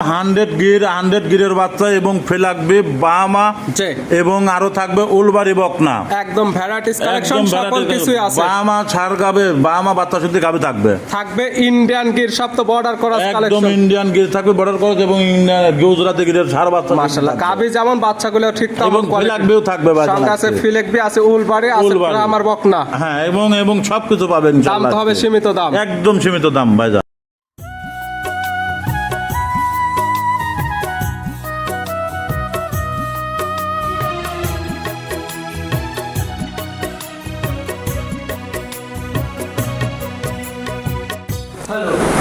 100 গিরের বাচ্চা এবং ফেলাকবে বামা এবং আরো থাকবে উলবাড়ি বকনা, একদম ভ্যারাইটিস কালেকশন, সকল কিছুই আছে। বামা ছাড় গাবে, বামা বাচ্চা শুদ্ধ গাবে থাকবে ইন্ডিয়ান গির, সব তো বর্ডার ক্রস কালেকশন, একদম ইন্ডিয়ান গির থাকবে, বর্ডার ক্রস এবং গুজরাটি গিরের ছাড় বাচ্চা মাশাআল্লাহ। গাবি যেমন বাচ্চাগুলো ঠিক তেমন এবং ফেলাকবেও থাকবে, সঙ্গে আছে ফিলেকবি, আছে উলবাড়ি, আছে আমার বকনা, হ্যাঁ, এবং সবকিছু পাবেন। দাম তো হবে সীমিত দাম, একদম সীমিত দাম ভাইজান।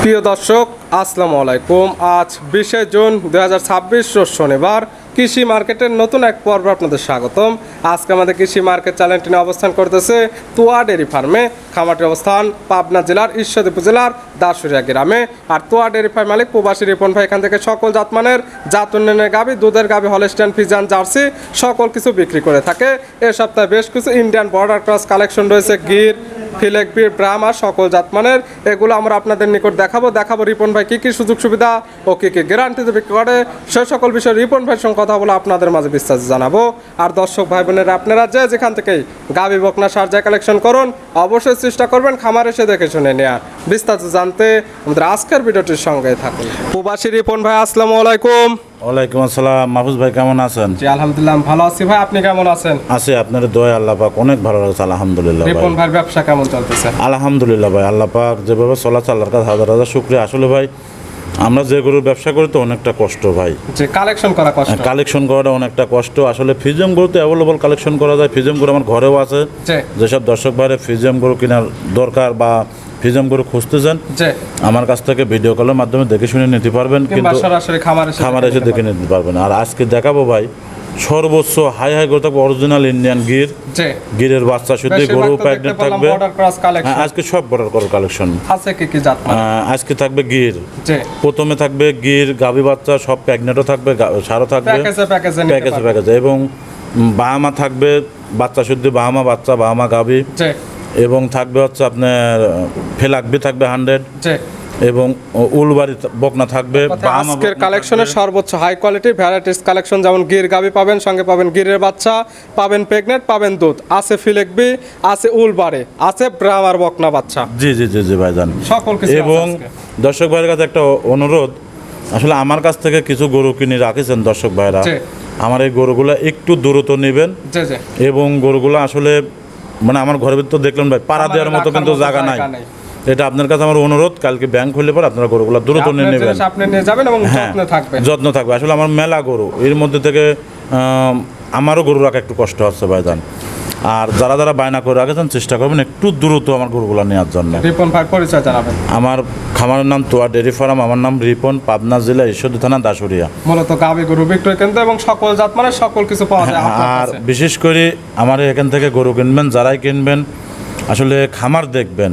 প্রিয় দর্শক আসসালামু আলাইকুম। আজ 20 জুন 2026 রোজ শনিবার। কৃষি মার্কেটের নতুন এক পর্ব আপনাদের স্বাগতম। আজকে আমাদের কৃষি মার্কেট চ্যানেলটি নিয়ে অবস্থান করতেছে তোয়া ডেয়ারি ফার্মে। খামারটির অবস্থান পাবনা জেলার ঈশ্বরদী উপজেলার দাসুরিয়া গ্রামে। আর তোয়া ডেয়ারি ফার্ম মালিক প্রবাসী রিপন ভাই এখান থেকে সকল জাতমানের জাত উন্নয়নের গাভী, দুধের গাভী, হলস্টাইন ফ্রিজিয়ান, জার্সি সকল কিছু বিক্রি করে থাকে। এ সপ্তাহে বেশ কিছু ইন্ডিয়ান বর্ডার ক্রস কালেকশন রয়েছে, গির, ফিলেকবি, ব্রাহ্মা, সকল জাতমানের। এগুলো আমরা আপনাদের নিকট দেখাবো রিপন ভাই কি কি সুযোগ সুবিধা ও কি কি গ্যারান্টিতে বিক্রি করে, সে সকল বিষয়ে রিপন ভাইয়ের সঙ্গে কথা বলে আপনাদের মাঝে বিস্তারিত জানাবো। আর দর্শক ভাই বোনেরা, আপনারা যেখান থেকেই গাভী বকনা সার কালেকশন করুন, অবশ্যই চেষ্টা করবেন খামার এসে দেখে শুনে নেওয়ার। বিস্তারিত জানতে আমাদের আজকের ভিডিওটির সঙ্গে থাকুন। প্রবাসী রিপন ভাই আসসালামু আলাইকুম। ওয়ালাইকুম আসসালাম। মাহফুজ ভাই কেমন আছেন? জি আলহামদুলিল্লাহ ভালো আছি ভাই, আপনি কেমন আছেন? আছি, আপনার দয়া আল্লাহ পাক অনেক ভালো লাগছে আলহামদুলিল্লাহ। রিপন ভাইয়ের ব্যবসা কেমন চলতেছে? আলহামদুলিল্লাহ ভাই, আল্লাহ পাক যেভাবে চলাচল আল্লাহর কাছে হাজার হাজার শুকরিয়া। আসলে ভাই আমরা যে গরুর ব্যবসা করি তো অনেকটা কষ্ট ভাই, যে কালেকশন করা কষ্ট, কালেকশন করাটা অনেকটা কষ্ট। আসলে ফিজিয়াম গরু তো অ্যাভেলেবল কালেকশন করা যায়। ফিজিয়াম গরু আমার ঘরেও আছে। যেসব দর্শক ভাইরে ফিজিয়াম গরু কেনার দরকার বা ফিজিয়াম গরু খুঁজতেছেন, আমার কাছ থেকে ভিডিও কলের মাধ্যমে দেখে শুনে নিতে পারবেন, কিন্তু সরাসরি খামার এসে দেখে নিতে পারবেন। আর আজকে দেখাবো ভাই সর্বোচ্চ হাই গরু থাকবে, অরিজিনাল ইন্ডিয়ান গির, গিরের বাচ্চা শুদ্ধ গরু প্রেগনেন্ট থাকবে। আজকে সব বর্ডার করার কালেকশন আছে। কি কি জাত? আজকে থাকবে গির, প্রথমে থাকবে গির গাভী বাচ্চা, সব প্রেগনেন্টও থাকবে, সারও থাকবে প্যাকেজে, এবং বাহামা থাকবে বাচ্চা শুদ্ধ, বাহামা বাচ্চা, বাহামা গাভী, এবং থাকবে হচ্ছে আপনার ফেলাকবি থাকবে 100, এবং উলবাড়ি বকনা থাকবে। আজকের কালেকশনের সর্বোচ্চ হাই কোয়ালিটি ভ্যারাইটিস কালেকশন, যেমন গির গাভী পাবেন, সঙ্গে পাবেন গিরের বাচ্চা, পাবেন প্রেগনেন্ট, পাবেন দুধ, আছে ফিলেকবি, আছে উলবাড়ি, আছে ব্রাহ্মার বকনা বাচ্চা। জি জি জি জি ভাইজান, সকল কিছু। এবং দর্শক ভাইয়ের কাছে একটা অনুরোধ, আসলে আমার কাছ থেকে কিছু গরু কিনে রাখেছেন দর্শক ভাইরা, আমার এই গরুগুলো একটু দ্রুত নেবেন। এবং গরুগুলো আসলে মানে আমার ঘরের ভিতর দেখলেন ভাই পাড়া দেওয়ার মতো কিন্তু জায়গা নাই। এটা আপনার কাছে আমার অনুরোধ, কালকে ব্যাংক খুললে পর আপনারা গরুগুলো দ্রুত নিয়ে নেবেন, আপনি নিয়ে যাবেন এবং যত্ন থাকবে। আসলে আমার মেলা গরু, এর মধ্যে থেকে আমারও গরু রাখা একটু কষ্ট হচ্ছে ভাইজান। আর যারা যারা বায়না করে রাখেছেন চেষ্টা করবেন একটু দ্রুত আমার গরুগুলো নেওয়ার জন্য। রিপন ভাই পরিচয় জানাবেন। আমার খামারের নাম তোয়া ডেয়ারি ফার্ম, আমার নাম রিপন, পাবনা জেলা ঈশ্বরদী থানা দাসুরিয়া। মূলত গাভী গরু বিক্রয় কেন্দ্র এবং সকল জাত মানে সকল কিছু পাওয়া যায়। আর বিশেষ করে আমার এখান থেকে গরু কিনবেন, যারাই কিনবেন আসলে খামার দেখবেন,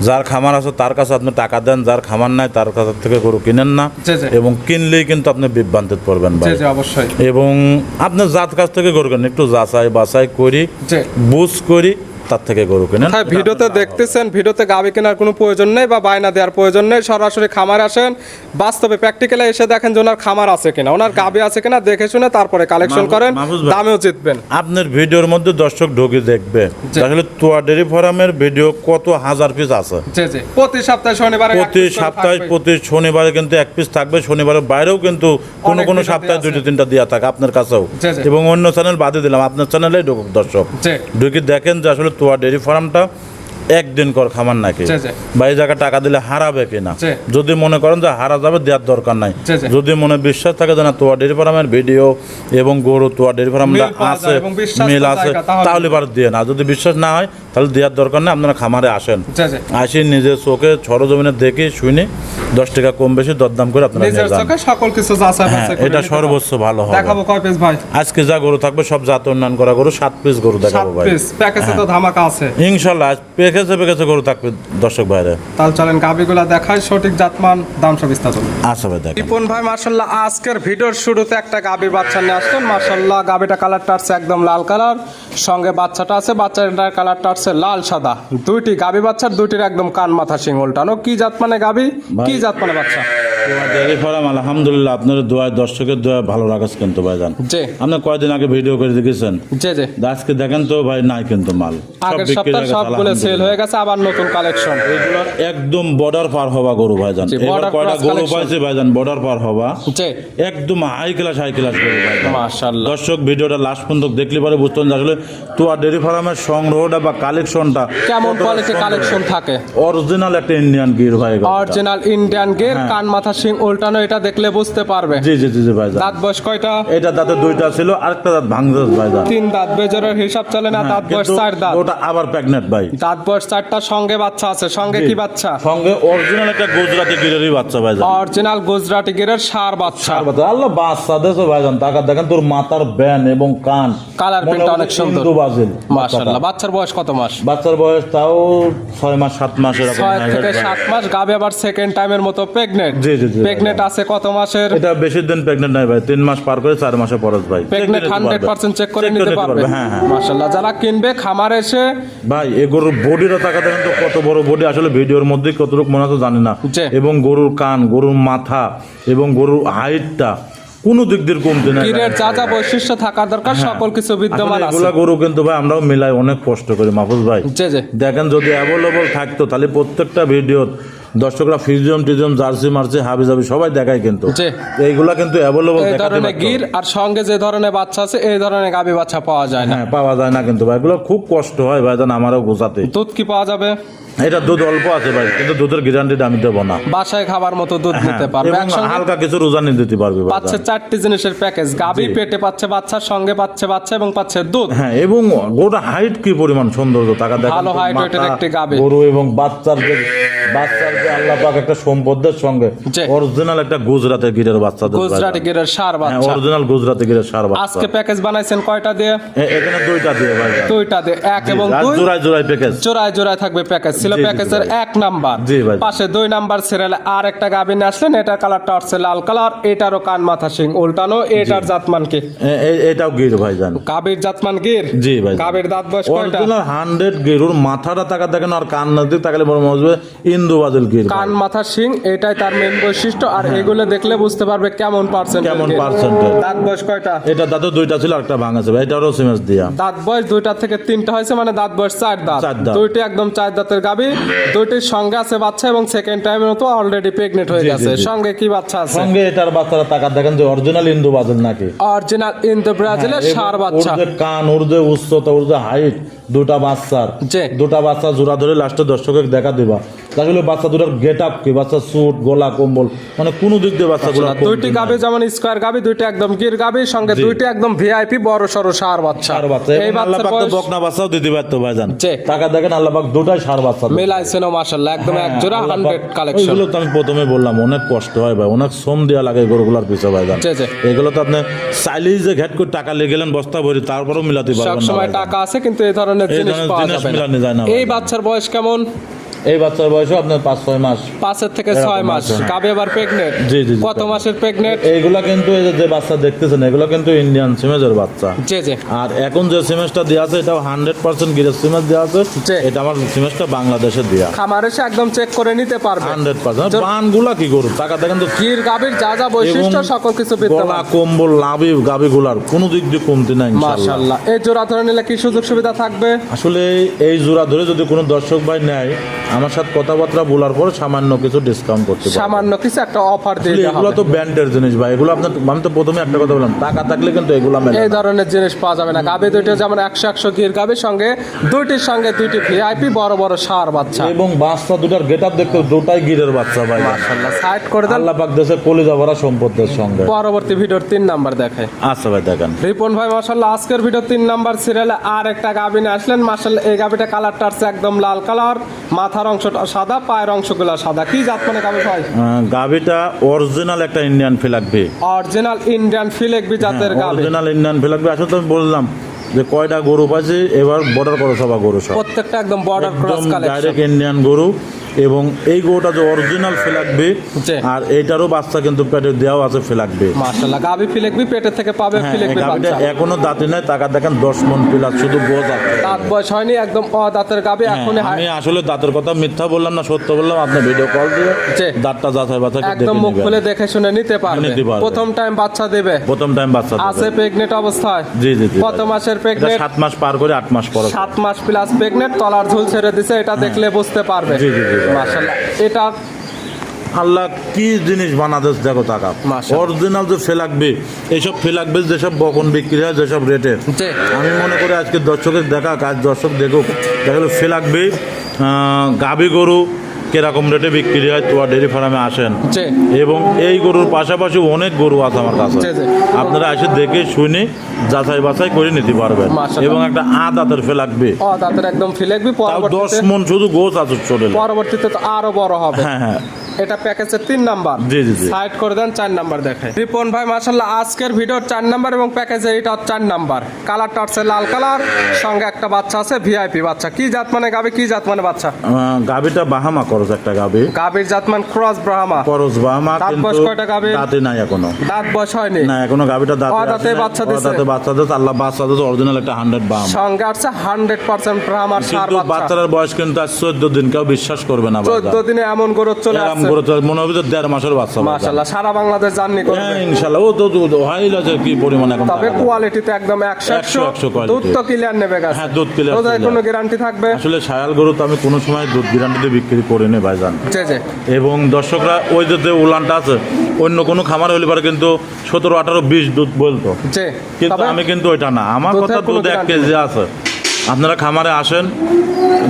যার খামার আছে তার কাছে আপনি টাকা দেন, যার খামার নাই তার কাছ থেকে গরু কিনেন না, এবং কিনলেই কিন্তু আপনি বিভ্রান্তিতে পড়বেন ভাই। অবশ্যই। এবং আপনার জাত কাছ থেকে গরু কেনেন, একটু যাচাই বাছাই করি, বুঝ করি, তার থেকে গরু কেনেন। ভিডিওতে দেখতেছেন, ভিডিওতে গাভী কেনার কোনো প্রয়োজন নেই বা বায়না দেওয়ার প্রয়োজন নেই, সরাসরি খামার আসেন, বাস্তবে প্র্যাকটিক্যালি এসে দেখেন যে ওনার খামার আছে কিনা, ওনার গাভী আছে কিনা, দেখে শুনে তারপরে কালেকশন করেন, দামেও জিতবেন। আপনার ভিডিওর মধ্যে দর্শক ঢোকে দেখবে আসলে তোয়া ডেয়ারি ফার্মের ভিডিও কত হাজার পিস আছে। প্রতি সপ্তাহে শনিবারে, প্রতি শনিবারে কিন্তু এক পিস থাকবে, শনিবারের বাইরেও কিন্তু কোনো সপ্তাহে 2-3টা দেওয়া থাকে আপনার কাছেও, এবং অন্য চ্যানেল বাদে দিলাম, আপনার চ্যানেলেই ঢুকুক দর্শক, ঢুকে দেখেন যে আসলে তোয়া ডেয়ারি ফার্মটা একদিন কর খামার নাকি, বা এই জায়গায় টাকা দিলে হারাবে কিনা। যদি মনে করেন যে হারা যাবে, দেওয়ার দরকার নাই। যদি মনে বিশ্বাস থাকে যে না তোয়া ডেয়ারি ফার্মের ভিডিও এবং গরু তোয়া ডেয়ারি ফার্মটা আছে, মিল আছে, তাহলে এবার দিয়ে না। যদি বিশ্বাস না হয় তাহলে দেওয়ার দরকার নেই, আপনারা খামারে আসেন, আসি নিজের চোখে সরজমিনে দেখে শুনে 10 টাকা কম বেশি দরদাম করে আপনারা নিয়ে যান। সকল কিছু এটা সর্বোচ্চ ভালো হবে। দেখাবো কয় পিস ভাই? আজকে যা গরু থাকবে সব জাত উন্নয়ন করা গরু, 7 পিস গরু দেখাবো ভাই। প্যাকেজে তো ধামাকা আছে ইনশাআল্লাহ, প্যাকেজে গরু থাকবে দর্শক ভাইরা। তাহলে চলেন গাভীগুলা দেখাই, সঠিক জাতমান, দাম সব বিস্তারিত। আচ্ছা ভাই দেখেন। রিপন ভাই মাশাআল্লাহ আজকের ভিডিওর শুরুতে একটা গাভীর বাচ্চা নিয়ে আসলেন। মাশাআল্লাহ গাভীটা কালারটা আছে একদম লাল কালার, সঙ্গে বাচ্চাটা আছে, বাচ্চাটার কালারটা আছে লাল সাদা। দুইটি গাভী বাচ্চার, দুইটির একদম কান মাথা শিং উল্টানো। কি জাত মানে গাভী, কি জাত মানে বাচ্চা? ডেয়ারি ফার্ম আলহামদুলিল্লাহ আপনার দোয়ায় দর্শকের দোয়া ভালো রাখাস কিন্তু ভাইজান। জি আপনি কয়দিন আগে ভিডিও করে দেখেছেন, জি জি আজকে দেখেন তো ভাই নাই কিন্তু মাল আগের সপ্তাহে সবগুলো সেল হয়ে গেছে, আবার নতুন কালেকশন। এগুলো একদম বর্ডার পার হওয়া গরু ভাইজান। জি, এবার border কয়টা cross গরু collection। পাইছে ভাইজান বর্ডার পার হওয়া, জি একদম হাই ক্লাস গরু ভাইজান। মাশাআল্লাহ। দর্শক ভিডিওটা লাস্ট পর্যন্ত দেখলে পরে বুঝতেন যে আসলে তোয়া ডেয়ারি ফার্মের সংগ্রহটা বা কালেকশনটা কেমন কোয়ালিটি কালেকশন থাকে। অরিজিনাল একটা ইন্ডিয়ান গির ভাই গরুটা। অরিজিনাল ইন্ডিয়ান গির, কান মাথা শিং উল্টানো, এটা দেখলে বুঝতে পারবে। জি জি জি জি ভাইজান। দাঁত বয়স কয়টা? এটা দাঁতে দুইটা ছিল, আরেকটা দাঁত ভাঙছে ভাইজান। 3 দাঁত, বেজরের হিসাব চলে না। দাঁত বয়স 4 দাঁত। ওটা আবার প্রেগন্যান্ট ভাই। দাঁত বয়স 4টা, সঙ্গে বাচ্চা আছে। সঙ্গে কি বাচ্চা? সঙ্গে অরিজিনাল একটা গুজরাটি গিরেরই বাচ্চা ভাইজান। অরিজিনাল গুজরাটি গিরের ষাঁড় বাচ্চা। আল্লাহ বাচ্চা দেছো ভাইজান, টাকা দেখেন তোর মাথার ব্যান এবং কান কালার প্রিন্ট অনেক সুন্দর। মাশাআল্লাহ। মাশাআল্লাহ। বাচ্চার বয়স কত মাস? বাচ্চার বয়স তাও 6 মাস 7 মাস এরকম। 6 থেকে 7 মাস। গাবে আবার সেকেন্ড টাইমের মতো প্রেগনেন্ট। জি জি জি। প্রেগনেন্ট আছে কত মাসের? এটা বেশি দিন প্রেগন্যান্ট নাই ভাই, 3 মাস পার করে 4 মাসে পরশ ভাই। প্রেগনেন্ট 100% চেক করে নিতে পারবে। হ্যাঁ হ্যাঁ মাশাআল্লাহ। যারা কিনবে খামারে এসে ভাই, এই গরুর বডিটা টাকা দেখেন তো কত বড় বডি, আসলে ভিডিওর মধ্যে কতটুকু মনে হচ্ছে জানি না। জি। এবং গরুর কান, গরুর মাথা এবং গরুর হাইটটা কোনো দিক দিয়ে কমতে নাই। গিরের যা যা বৈশিষ্ট্য থাকা দরকার সকল কিছু বিদ্যমান আছে। এগুলা গরু কিন্তু ভাই আমরাও মিলাই অনেক কষ্ট করি মাহফুজ ভাই। জি জি। দেখেন যদি অ্যাভেলেবল থাকতো তাহলে প্রত্যেকটা ভিডিও দর্শকরা ফিজিয়াম টিজিয়াম জার্সি মার্সি হাবি জাবি সবাই দেখায় কিন্তু জি। এইগুলা কিন্তু অ্যাভেলেবল এই দেখাতে ধরনের পারতো। গির আর সঙ্গে যে ধরনের বাচ্চা আছে এই ধরনের গাবি বাচ্চা পাওয়া যায় না। হ্যাঁ পাওয়া যায় না কিন্তু ভাই, এগুলো খুব কষ্ট হয় ভাই, জান আমারও গোছাতে। দুধ কি পাওয়া যাবে? এটা দুধ অল্প আছে ভাই, কিন্তু দুধের গ্যারান্টিটা আমি দেবো না। বাসায় খাবার মতো দুধ হ্যাঁ, নিতে পারবে। এবং একসঙ্গে হালকা কিছু রোজানি দিতে পারবে ভাই। পাচ্ছে 4টি জিনিসের প্যাকেজ। গাবি জি। পেটে পাচ্ছে বাচ্চার সঙ্গে পাচ্ছে বাচ্চা এবং পাচ্ছে দুধ। হ্যাঁ, এবং গোটা হাইট কি পরিমাণ সৌন্দর্য টাকা দেখেন ভালো তো, height মাথা, ওইটার একটি গাভী। গরু এবং বাচ্চার যে আল্লাহ পাক একটা সম্পদের সঙ্গে জি। অরিজিনাল একটা গুজরাটের গিরের বাচ্চা দেয় ভাই। গুজরাটি গিরের ষাঁড় বাচ্চা। অরিজিনাল গুজরাটি গিরের সার বাচ্চা। আজকে প্যাকেজ বানাইছেন কয়টা দিয়ে? এখানে দুইটা দিয়ে ভাই। দুইটা দিয়ে, 1 এবং 2 জোড়ায় জোড়ায় প্যাকেজ। জোড়ায় জোড়ায় থাকবে প্যাকেজ। ছিল জি, জি, প্যাকেজের ভাই। 1 নাম্বার। জি ভাই। পাশে 2 নাম্বার সিরিয়ালে আর একটা গাবি নিয়ে আসলেন। এটার কালারটা হচ্ছে লাল কালার, এটারও কান মাথা শিং উল্টানো। এটার জাতমান কি? এটাও গির ভাই জান। গাবির জাতমান গির। জি ভাই। গাবির দাঁত বয়স কয়টা? অরিজিনাল 100 গিরুর মাথাটা টাকা দেখেন আর কান না দিয়ে তাকালে বড় মনে হবে ইন্দু বাদল গির ভাই। কান মাথা শিং এটাই তার মেন বৈশিষ্ট্য। আর এগুলো দেখলে বুঝতে পারবে কেমন পার্সেন্ট। কেমন পার্সেন্টেজ। দাঁত বয়স কয়টা? এটা দাঁতে দুইটা ছিল, একটা ভাঙাছে ভাই, এটারও সিমেন্স দিয়া। দাঁত বয়স 2টা থেকে 3টা হয়েছে, মানে দাঁত বয়স 4 দাঁত। 4 দাঁত। দুইটি একদম 4 দাঁতের গাবি। দুইটির সঙ্গে আছে বাচ্চা এবং সেকেন্ড টাইমের মতো অলরেডি প্রেগনেন্ট হয়ে জি, জি, গেছে। জি। সঙ্গে কি বাচ্চা আছে? সঙ্গে এটার বাচ্চারা টাকা দেখেন যে অরিজিনাল ইন্দু বাদল নাকি। অরিজিনাল ইন্দো ব্রাজিলের এবং ষাঁড় ওর বাচ্চা। যে কান, ওর যে উচ্চতা, ওর যে হাইট, দুটা বাচ্চার জি। দুটা বাচ্চা জোড়া ধরে লাস্টে দর্শকের দেখা দিবা। আসলে বাচ্চা দুটার গেট আপ কি, বাচ্চা স্যুট, গলা, কম্বল, মানে কোনো দিক দিয়ে বাচ্চাগুলো দুইটি গাবি যেমন স্কোয়ার গাবি, দুইটি একদম গির গাবি, সঙ্গে জি। দুইটি একদম ভিআইপি বড় সরো ষাঁড় বাচ্চা। সার বাচ্চা। এই এবং আল্লাহ বাচ্চার পাক তো বয়স বকনা বাচ্চাও দিতে পারতো ভাইজান। জি। টাকা দেখেন আল্লাহ পাক দুটাই সার বাচ্চা দিছে। মেলাইছেন মাশাআল্লাহ, একদম এক জোড়া আল্লাহ 100 পাক- কালেকশন। ওইগুলো তো আমি প্রথমে বললাম অনেক কষ্ট হয় ভাই, অনেক শ্রম দেওয়া লাগে গরুগুলার পিছে ভাইজান। জি, জি। এগুলো তো আপনি চাইলেই যে ঘ্যাট করে টাকা লেগে গেলেন বস্তা ভরি তারপরেও মিলাতে সব পারবেন না সময় ভাইজান। টাকা আছে কিন্তু এই ধরনের এই জিনিস ধরনের পাওয়া জিনিস যাবে মিলানো যায় না না। এই ভাই। বাচ্চার বয়স কেমন? এই বাচ্চার বয়সও আপনার 5-6 মাস। 5 থেকে এরকম 6 মাস। আছে, হ্যাঁ। গাবি আবার প্রেগনেন্ট। জি, জি, জি। কত মাসের প্রেগনেন্ট? এইগুলা কিন্তু এই যে বাচ্চা দেখতেছেন এগুলো কিন্তু ইন্ডিয়ান সিমেজের বাচ্চা। জি জি। আর এখন যে সিমেজটা দেওয়া আছে এটাও 100% গিরের সিমেজ দেওয়া আছে। জি। এটা আমার সিমেজটা বাংলাদেশের দেওয়া খামার এসে একদম চেক করে নিতে পারবে। 100%। বানগুলা কি গরু টাকা দেখেন তো, গির গাবির যা যা বৈশিষ্ট্য এবং সকল কিছু গলা, বিদ্যমান। কম্বল, লাভি গাবিগুলার কোনো দিক দিয়ে কমতি নাই ইনশাআল্লাহ। মাশাআল্লাহ। এই জোড়া ধরে নিলে কি সুযোগ সুবিধা থাকবে? আসলে এই জোড়া ধরে যদি কোনো দর্শক ভাই নেয় আমার সাথে কথাবার্তা বলার পর সামান্য কিছু ডিসকাউন্ট করতে পারবে। সামান্য কিছু একটা অফার দিয়ে আসলে দেওয়া এগুলো হবে। তো ব্যান্ডের জিনিস ভাই, এগুলো আপনার আমি তো প্রথমে একটা কথা বললাম টাকা থাকলে কিন্তু এগুলো মেলে এই না। ধরনের জিনিস পাওয়া যাবে না। গাবি দুইটা যেমন 100 গির গাবির সঙ্গে দুইটির সঙ্গে দুইটি ভিআইপি বড় বড় ষাঁড় বাচ্চা। এবং বাচ্চা দুটার গেটআপ দেখতে দুটাই গিরের বাচ্চা ভাই। মাশাআল্লাহ। সাইড করে দেন। আল্লাহ পাক দেশে কলিজা ভরা সম্পদের সঙ্গে। পরবর্তী ভিডিওর 3 নাম্বার দেখায়। আচ্ছা ভাই দেখেন। রিপন ভাই মাশাআল্লাহ আজকের ভিডিও 3 নাম্বার সিরিয়ালে আর একটা গাবি নিয়ে আসলেন। মাশাআল্লাহ এই গাবিটা কালারটা আছে একদম লাল কালার, মাথার অংশটা সাদা, পায়ের অংশগুলো সাদা। কি জাত মানে গাবি ভাই? গাভিটা অরিজিনাল একটা ইন্ডিয়ান ফ্ল্যাগ ভি। অরিজিনাল ইন্ডিয়ান ফিলেকবি জাতের গাবি। অরিজিনাল ইন্ডিয়ান ফ্ল্যাগ ভি। আসলে তো আমি বললাম যে কয়টা গরু পাইছি এবার বর্ডার করো সবা গরু সব প্রত্যেকটা একদম border cross collection. Direct Indian গরু এবং এই গরুটা যে অরিজিনাল ফ্ল্যাগবি জি। আর এইটারও বাচ্চা কিন্তু পেটে দেওয়া আছে ফ্ল্যাগবি। মাশাআল্লাহ, গাবি ফিলেকবি পেটের থেকে পাবে ফিলেকবি গাবিটা বাচ্চা। এখনো দাঁতি নাই, টাকা দেখেন 10 মণ প্লাস, শুধু গোজ আছে। দাঁত বয়স হয়নি, একদম দাঁতের গাবি হ্যাঁ, এখনই আমি আসলে দাঁতের কথা মিথ্যা বললাম না, সত্য বললাম। আপনি ভিডিও কল দিয়ে জি। দাঁতটা যাচাই বাছাই করে একদম দেখে মুখ নেবেন। খুলে দেখে শুনে নিতে পারবে। নিতে পারবে। প্রথম টাইম বাচ্চা দেবে, প্রথম টাইম বাচ্চা দেবে। আছে প্রেগনেন্ট অবস্থায়। জি জি জি কত ভাই। মাসের এটা প্রেগনেন্ট? 7 মাস পার করে 8 মাস পর। 7 মাস প্লাস প্রেগনেন্ট, তলার ঝুল ছেড়ে দিছে, এটা দেখলে বুঝতে পারবে। জি, জি, জি। মাশাআল্লাহ, এটা আল্লাহ কি জিনিস বানাদেশ দেখো টাকা। মাশাআল্লাহ। অরিজিনাল যে ফেলাকবে, এইসব ফেলাকবে যেসব বকন বিক্রি হয় যেসব রেটে, জি। আমি মনে করি আজকে দর্শকের দেখা কাজ দর্শক দেখুক, দেখলো ফেলাকবে গাভী গরু কিরকম রেটে বিক্রি হয় তোয়া ডেয়ারি ফার্মে আসেন। জি। এবং এই গরুর পাশাপাশি অনেক গরু আছে আমার কাছে, জি, জি। আপনারা এসে দেখে শুনে যাচাই বাছাই করে নিতে পারবেন। মাশাআল্লাহ। এবং একটা দাঁতের ফেলাকবে, দাঁতের একদম ফিলেকবি, তাও 10 পরবর্তীতে মণ শুধু গোছ আছে শরীরে। পরবর্তীতে তো আরো বড় হবে। হ্যাঁ হ্যাঁ, এটা প্যাকেজের 3 নাম্বার। জি, জি, জি। সাইড করে দেন, 4 নাম্বার দেখায়। রিপন ভাই মাশাআল্লাহ আজকের ভিডিওর 4 নাম্বার এবং প্যাকেজের এটা 4 নাম্বার। কালারটা হচ্ছে লাল কালার, সঙ্গে একটা বাচ্চা আছে ভিআইপি বাচ্চা। কি জাত মানে গাবি, কি জাত মানে বাচ্চা? গাবিটা বাহামা করজ একটা গাবি, গাবির জাত মানে ক্রস ব্রাহ্মা। করজ বাহামা, দাঁত কিন্তু বয়স কয়টা গাবির? দাঁতে নাই এখনো। দাঁত বয়স হয়নি, না এখনো গাবিটা দাঁতে দাঁতে বাচ্চা দিছে। দাঁতে বাচ্চা দিছে, আল্লাহ বাচ্চা দিছে অরিজিনাল একটা 100 বাহামা। সঙ্গে আছে 100% ব্রাহ্মার সার কিন্তু বাচ্চা। বাচ্চার বয়স কিন্তু আজ 14 দিন, কেউ বিশ্বাস করবে না। 14 দিনে এমন গরু চলে এরকম আসছে। করে তো মনে হবে যে 1.5 মাসের বাচ্চা। মাশাআল্লাহ, সারা বাংলাদেশ জার্নি করবে। হ্যাঁ ইনশাআল্লাহ, ও তো হাইল আছে কি পরিমাণ এখন। তবে টাকা। কোয়ালিটিতে একদম 100 quality। দুধ তো ক্লিয়ার নেবে গেছে। হ্যাঁ, দুধ clear রোজায় clear। কোনো গ্যারান্টি থাকবে? আসলে শায়াল গরু তো আমি কোনো সময় দুধ গ্যারান্টিতে বিক্রি করিনি ভাইজান। জি জি। এবং দর্শকরা ওই যে উলানটা আছে, অন্য কোনো খামার হলে পারে কিন্তু 17, 18, 20 দুধ বলতো, জি। কিন্তু তবে আমি কিন্তু ওইটা না। আমার দুধের কথা কোনো দুধ 1 guarantee কেজি আছে। আপনারা খামারে আসেন,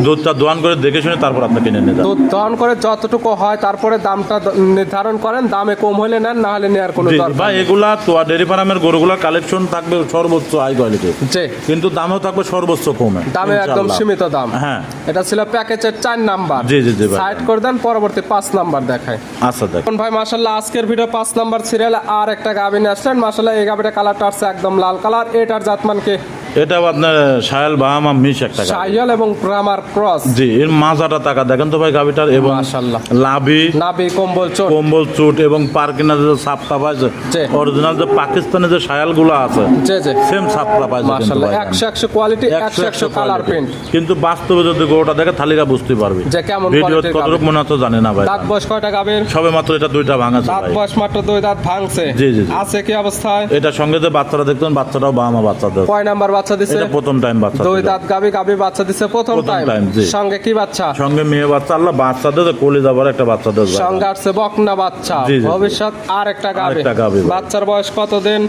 দুধটা দোয়ান করে দেখে শুনে তারপর আপনি কিনে নিয়ে যান। দুধ দহন করে যতটুকু হয় তারপরে দামটা নির্ধারণ করেন। দামে কম হলে নেন, না হলে নেওয়ার কোনো জি, দরকার ভাই নেই। এগুলা তোয়া ডেয়ারি ফার্মের গরুগুলা কালেকশন থাকবে সর্বোচ্চ হাই কোয়ালিটি, জি। কিন্তু দামও থাকবে সর্বোচ্চ কমে। দামে একদম ইনশাআল্লাহ। সীমিত দাম। হ্যাঁ। এটা ছিল প্যাকেজের 4 নাম্বার। জি, জি, জি ভাই। সাইড করে দেন, পরবর্তী 5 নাম্বার দেখায়। আচ্ছা দেখ, এখন ভাই মাশাআল্লাহ আজকের ভিডিও 5 নাম্বার সিরিয়ালে আর একটা গাভী নিয়ে আসলেন। মাশাআল্লাহ এই গাভীটা কালারটা আছে একদম লাল কালার। এটার জাতমানকে এটাও আপনার শায়াল বাহামা মিশ একটা গাভী। শাহিয়াল এবং ব্রাহ্মার ক্রস। জি, এর মাজাটা টাকা দেখেন তো ভাই গাভীটার, এবং মাশাআল্লাহ। লাভি নাভি কম্বল চোট। কম্বল চুট এবং পার্কিনা যে সাপটা পাইছে, জি। অরিজিনাল যে পাকিস্তানে যে শায়ালগুলো আছে জি জি। সেম সাপটা পাইছে কিন্তু মাশাআল্লাহ ভাই। 100 কোয়ালিটি, 100 কালার প্রিন্ট। কিন্তু বাস্তবে যদি গরুটা দেখে তালিকা বুঝতে পারবে যে কেমন ভিডিও quality-র কতটুকু গাভী। মনে হতো জানি না ভাই। দাঁত বয়স কয়টা গাভীর? সবে মাত্র এটা 2টা ভাঙাছে দাঁত ভাই। বয়স মাত্র 2 দাঁত ভাঙছে। জি, জি, জি। আছে কি অবস্থায়? এটার সঙ্গে যে বাচ্চাটা দেখতেন, বাচ্চাটাও বাহামা বাচ্চা দেয়। কয় নাম্বার বাচ্চা দিছে? এটা প্রথম টাইম বাচ্চা 2 দিল। দাঁত গাভী, গাভী বাচ্চা দিছে প্রথম প্রথম টাইম। time, জি। সঙ্গে কি বাচ্চা? সঙ্গে মেয়ে বাচ্চা, আল্লাহ বাচ্চা দেয় কলি যাবার একটা বাচ্চা দেয় ভাই। সঙ্গে আসছে বকনা বাচ্চা। জি, জি, জি। ভবিষ্যৎ আর একটা গাভী। আরেকটা গাভী ভাই। বাচ্চার বয়স কত দিন?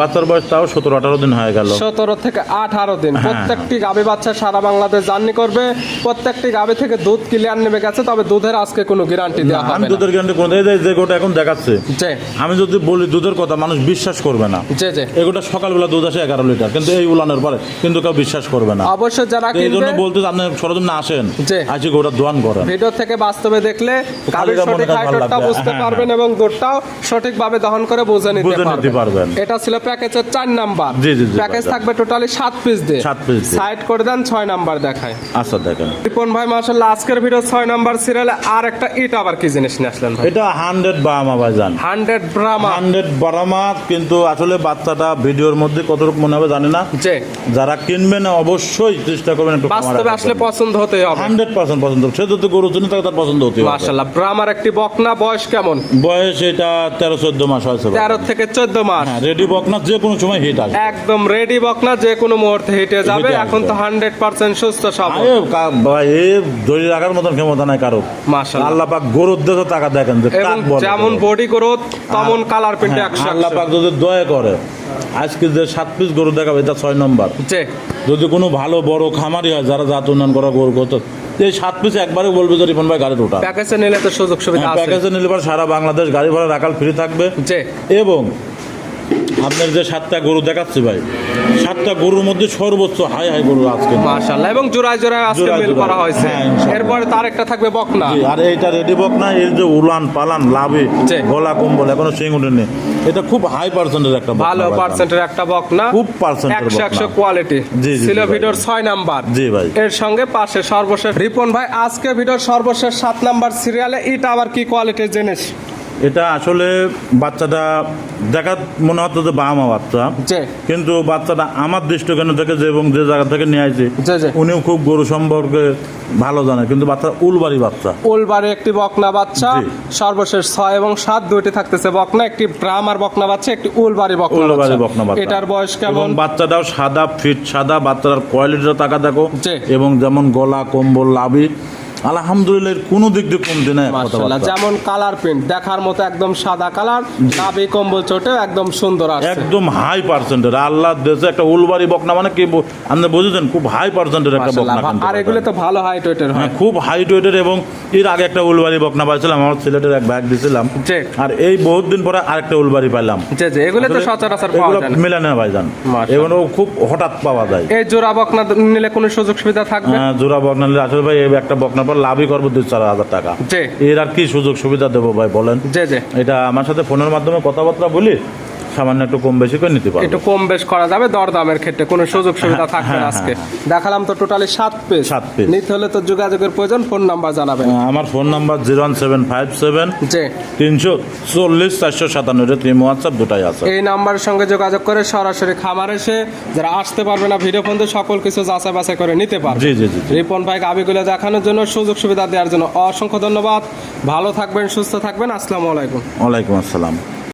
বাচ্চার বয়স তাও 17, 18 দিন হয়ে গেল। 17 থেকে 18 দিন। হ্যাঁ। প্রত্যেকটি গাভী বাচ্চা সারা বাংলাদেশ জার্নি করবে। প্রত্যেকটি গাভী থেকে দুধ ক্লিয়ার নেমে গেছে, তবে দুধের আজকে কোনো গ্যারান্টি দেওয়া আমি হবে না। দুধের গ্যারান্টি কোন যে গোটা এখন দেখাচ্ছে, জি আমি যদি বলি দুধের কথা মানুষ বিশ্বাস করবে না। জি জি। এগুলো সকালবেলা দুধ আসে 11 লিটার, কিন্তু এই উলানের পরে কিন্তু কেউ বিশ্বাস করবে না। অবশ্যই যারা তো এই জন্য কিনবে বলতে আপনি সরজমিনে আসেন, জি। আসি গোটা দোয়ান করেন। ভিডিও থেকে বাস্তবে দেখলে গাভীর খালিকা মনে সঠিক কাজ ভালো হাইটটা লাগবে। বুঝতে হ্যাঁ, পারবেন এবং দুধটাও সঠিকভাবে দহন করে বুঝে নিতে বুঝে নিতে পারবেন। এটা ছিল প্যাকেজের 4 নাম্বার। জি, জি, জি, প্যাকেজ ভাইজান। থাকবে টোটালি 7 পিস দিয়ে। 7 piece দিয়ে। সাইড করে দেন, 6 নাম্বার দেখায়। আচ্ছা দেখেন, রিপন ভাই মাশাআল্লাহ আজকের ভিডিও 6 নাম্বার সিরিয়ালে আর একটা ইট আবার কি জিনিস নিয়ে আসলেন ভাই? এটা 100 বাহামা ভাইজান। 100 ব্রাহ্মা। 100 বাহামা, কিন্তু আসলে বাচ্চাটা ভিডিওর মধ্যে কতটুকু মনে হবে জানি না। জি। যারা কিনবেন অবশ্যই চেষ্টা করবেন একটু বাস্তবে আসলে পছন্দ হতেই হবে। 100% পছন্দ। সে যদি গরু চিনি তাকে তার পছন্দ হতে হবে। মাশাআল্লাহ ব্রাহ্মার একটি বকনা, বয়স কেমন? বয়স এটা 13-14 মাস হয়েছে ভাই। 13 থেকে 14 মাস। হ্যাঁ, রেডি বকনা, যে কোনো সময় হিট আসবে। একদম রেডি বকনা, যে কোনো মুহূর্তে হেঁটে যাবে। হেঁটে এখন তো আসবে। 100% সুস্থ সবল। ভাই এ ধরে রাখার মতন ক্ষমতা নাই কারো। মাশাআল্লাহ। আল্লাহ পাক গরুর দেশে টাকা দেখেন যে এবং কাক বলে যেমন গরু। বডি গ্রোথ তেমন কালার প্রিন্ট হ্যাঁ, 100। আল্লাহ পাক যদি দয়া করে আজকে যে 7 পিস গরু দেখাবে এটা 6 নম্বর। জি। যদি কোনো ভালো বড় খামারি হয় যারা জাত উন্নয়ন করা গরু করতে, এই 7 পিস একবারে বলবে যে রিপন ভাই গাড়ি ওঠা। প্যাকেজে নিলে তো সুযোগ সুবিধা আছে। প্যাকেজে নিলে পর সারা বাংলাদেশ গাড়ি ভাড়া রাখাল ফ্রি থাকবে। জি। এবং আপনার যে 7টা গরু দেখাচ্ছি ভাই, 7টা গরুর মধ্যে সর্বোচ্চ হাই গরু আজকে। মাশাআল্লাহ, এবং জোড়ায় জোড়ায় আজকে জোড়ায় মিল জোড়ায়। করা হয়েছে। হ্যাঁ, ইনশাআল্লাহ। এরপরে তার একটা থাকবে বকনা। জি, আর এইটা রেডি বক না, এর যে উলান পালান লাভে জি। গলা কম্বল এখনো সিং উঠেনি, এটা খুব হাই পার্সেন্টের একটা বকনা ভালো ভাই। পার্সেন্টের একটা বকনা, খুব পার্সেন্টের 100 বকনা। কোয়ালিটি। জি, জি, ছিল জি ভাই। ভিডিওর 6 নাম্বার। জি ভাই। এর সঙ্গে পাশে সর্বশেষ রিপন ভাই, আজকে ভিডিওর সর্বশেষ 7 নাম্বার সিরিয়ালে এটা আবার কি কোয়ালিটির জিনিস? এটা আসলে বাচ্চাটা দেখা মনে হতো যে বামা বাচ্চা, জি কিন্তু বাচ্চাটা আমার দৃষ্টিকোণ থেকে যে এবং যে জায়গা থেকে নিয়ে আসছে জি জি। উনিও খুব গরু সম্পর্কে ভালো জানে, কিন্তু বাচ্চা উলবাড়ি বাচ্চা। উলবারে একটি বকনা বাচ্চা, জি। সর্বশেষ 6 এবং 7 দুইটি থাকতেছে বকনা, একটি ব্রাহ্মার বকনা বাচ্চা, একটি উলবাড়ি বকনা উলবাড়ি বাচ্চা। বকনা বাচ্চা। এটার বয়স এবং কেমন? বাচ্চাটাও সাদা, ফিট সাদা, বাচ্চাটার কোয়ালিটিটা টাকা দেখো, জি। এবং যেমন গলা কম্বল লাভি আলহামদুলিল্লাহ এর কোনো দিক দিয়ে কমতি নাই মাশাআল্লাহ, যেমন কালার প্রিন্ট দেখার মতো একদম সাদা কালার, নাভি কম্বল চোটেও একদম সুন্দর আছে। একদম হাই পার্সেন্টের আল্লাহর দেশে একটা উলবাড়ি বকনা মানে কি আপনি বুঝেছেন, খুব হাই পার্সেন্টের একটা বকনা মাশাআল্লাহ, কিন্তু আর এগুলো তো ভালো হাইট ওয়েটের হয়। হ্যাঁ, খুব হাইট ওয়েটের। এবং এর আগে একটা উলবাড়ি বকনা পাইছিলাম, আমার সিলেটের এক ব্যাগ দিয়েছিলাম, জি। আর এই বহুত দিন পরে আরেকটা উলবাড়ি পাইলাম। জি জি, এগুলো তো সচরাচর পাওয়া এগুলো যায় না। মিলে না ভাইজান, মাশাআল্লাহ। এগুলো খুব হঠাৎ পাওয়া যায়। এই জোড়া বকনা নিলে কোনো সুযোগ সুবিধা থাকবে? জোড়া বকনা নিলে আসলে ভাই এই একটা বকনার পর লাভই করবো 2-4 হাজার টাকা। জি এর আর কি সুযোগ সুবিধা দেবো ভাই বলেন? জি জি, এটা আমার সাথে ফোনের মাধ্যমে কথাবার্তা বলি, সামান্য একটু কম বেশি করে নিতে পারবো। একটু কম বেশ করা যাবে, দরদামের ক্ষেত্রে কোনো সুযোগ সুবিধা থাকবে না। হ্যাঁ, আজকে হ্যাঁ, দেখালাম তো টোটালি 7 পিস। 7 piece। নিতে হলে তো যোগাযোগের প্রয়োজন, ফোন নাম্বার জানাবেন। আমার ফোন নাম্বার 01757 জি, 340 497, টিম হোয়াটসঅ্যাপ দুটাই আছে। এই নাম্বারের সঙ্গে যোগাযোগ করে সরাসরি খামার এসে যারা আসতে পারবে না ভিডিও ফোন সকল কিছু যাচাই বাছাই করে নিতে পারবে। জি জি জি জি। রিপন ভাই গাবিগুলো দেখানোর জন্য, সুযোগ সুবিধা দেওয়ার জন্য অসংখ্য ধন্যবাদ। ভালো থাকবেন, সুস্থ থাকবেন। আসসালামু আলাইকুম। ওয়ালাইকুম আসসালাম।